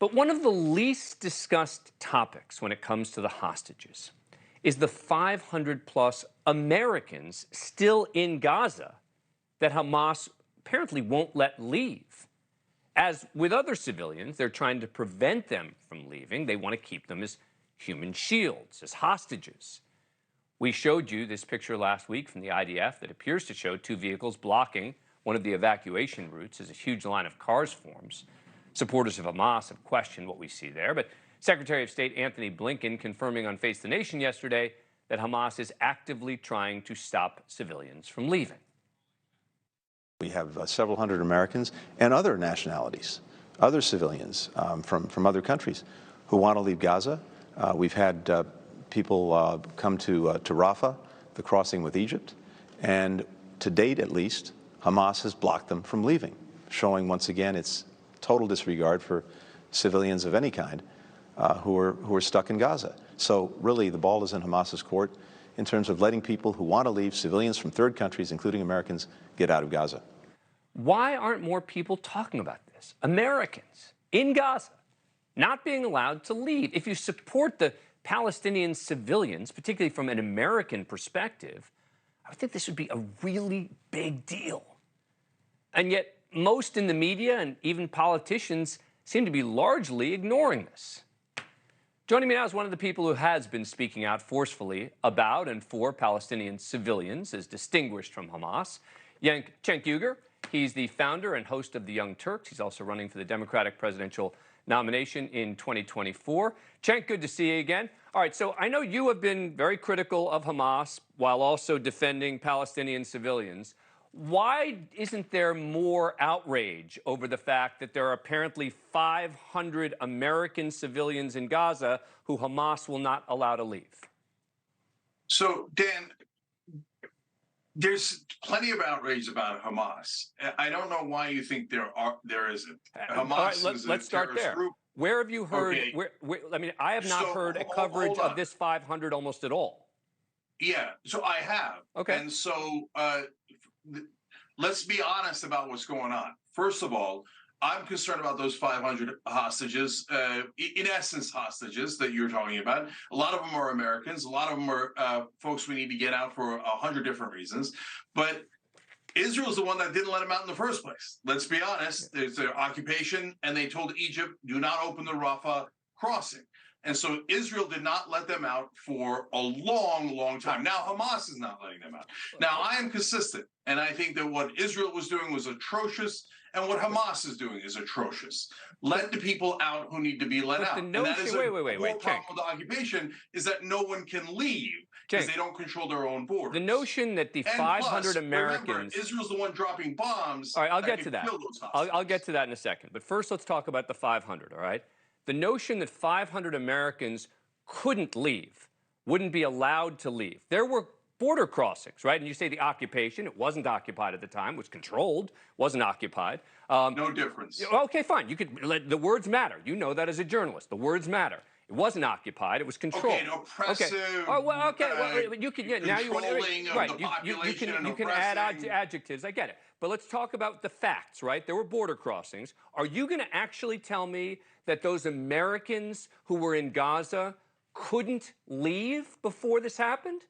But one of the least discussed topics when it comes to the hostages is the 500 plus Americans still in Gaza that Hamas apparently won't let leave. As with other civilians, they're trying to prevent them from leaving. They want to keep them as human shields, as hostages. We showed you this picture last week from the IDF that appears to show two vehicles blocking one of the evacuation routes as a huge line of cars forms. Supporters of Hamas have questioned what we see there, but Secretary of State Antony Blinken confirming on Face the Nation yesterday that Hamas is actively trying to stop civilians from leaving. We have several hundred Americans and other nationalities, other civilians from other countries who want to leave Gaza. We've had people come to Rafah, the crossing with Egypt, and to date at least, Hamas has blocked them from leaving, showing once again its total disregard for civilians of any kind who are stuck in Gaza. So really the ball is in Hamas's court in terms of letting people who want to leave, civilians from third countries, including Americans, get out of Gaza. Why aren't more people talking about this? Americans in Gaza not being allowed to leave. If you support the Palestinian civilians, particularly from an American perspective, I would think this would be a really big deal. And yet most in the media and even politicians seem to be largely ignoring this. Joining me now is one of the people who has been speaking out forcefully about and for Palestinian civilians, as distinguished from Hamas, Cenk Uygur. He's the founder and host of the Young Turks. He's also running for the Democratic presidential nomination in 2024. Cenk, good to see you again. All right, so I know you have been very critical of Hamas while also defending Palestinian civilians. Why isn't there more outrage over the fact that there are apparently 500 American civilians in Gaza who Hamas will not allow to leave? So, Dan, there's plenty of outrage about Hamas. I don't know why you think there isn't. Hamas is let's start there. Group. Where have you heard? Okay. I mean, I have not heard a coverage of this 500 almost at all. Yeah, so I have. Okay. And so let's be honest about what's going on. First of all, I'm concerned about those 500 hostages, in essence, hostages that you're talking about. A lot of them are Americans. A lot of them are folks we need to get out for 100 different reasons. But Israel's the one that didn't let them out in the first place. Let's be honest. There's their occupation, and they told Egypt, do not open the Rafah crossing. And so Israel did not let them out for a long, long time. Now Hamas is not letting them out. Now I am consistent, and I think that what Israel was doing was atrocious, and what Hamas is doing is atrocious. Let the people out who need to be let out. And that is wait, wait, problem with the occupation is that no one can leave because they don't control their own borders. The notion that the 500 Americans... Remember, Israel's the one dropping bombs. All right, I'll get to that. I'll get to that in a second. But first, let's talk about the 500, all right? The notion that 500 Americans couldn't leave, wouldn't be allowed to leave. There were border crossings, right? And you say the occupation, it wasn't occupied at the time, it was controlled, wasn't occupied. No difference. Okay, fine. You could the words matter. You know that as a journalist. The words matter. It wasn't occupied. It was controlled. Okay, oppressive. Okay. Oh, well, okay. Well, you can. Yeah, now you want to. Right. You can add adjectives. I get it. But let's talk about the facts, right? There were border crossings. Are you going to actually tell me that those Americans who were in Gaza couldn't leave before this happened?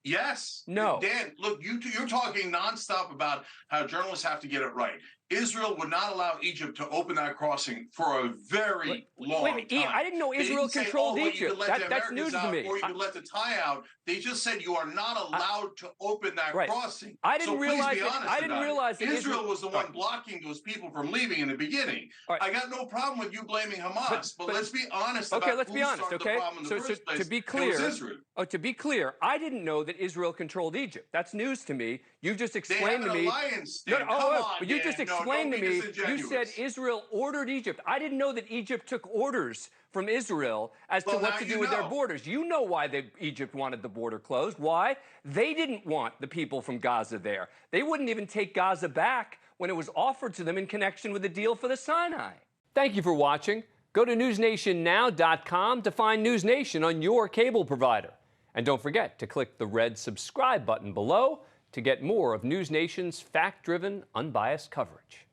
Yes. No. Dan, look, you're talking nonstop about how journalists have to get it right. Israel would not allow Egypt to open that crossing for a very long time. I didn't know Israel controlled Egypt. That's news to me. Or you could let the tie out. They just said you are not allowed to open that crossing. I didn't realize that Israel was the one blocking those people from leaving in the beginning. I got no problem with you blaming Hamas, but let's be honest about who started the problem in the first place. To be clear, it was Israel. To be clear, I didn't know that Israel controlled Egypt. That's news to me. You just explained to me. They have an alliance. But you just explained to me. You said Israel ordered Egypt. I didn't know that Egypt took orders from Israel as to what to do with their borders. You know why Egypt wanted the border closed. Why? They didn't want the people from Gaza there. They wouldn't even take Gaza back when it was offered to them in connection with the deal for the Sinai. Thank you for watching. Go to newsnationnow.com to find NewsNation on your cable provider. And don't forget to click the red subscribe button below to get more of NewsNation's fact-driven, unbiased coverage.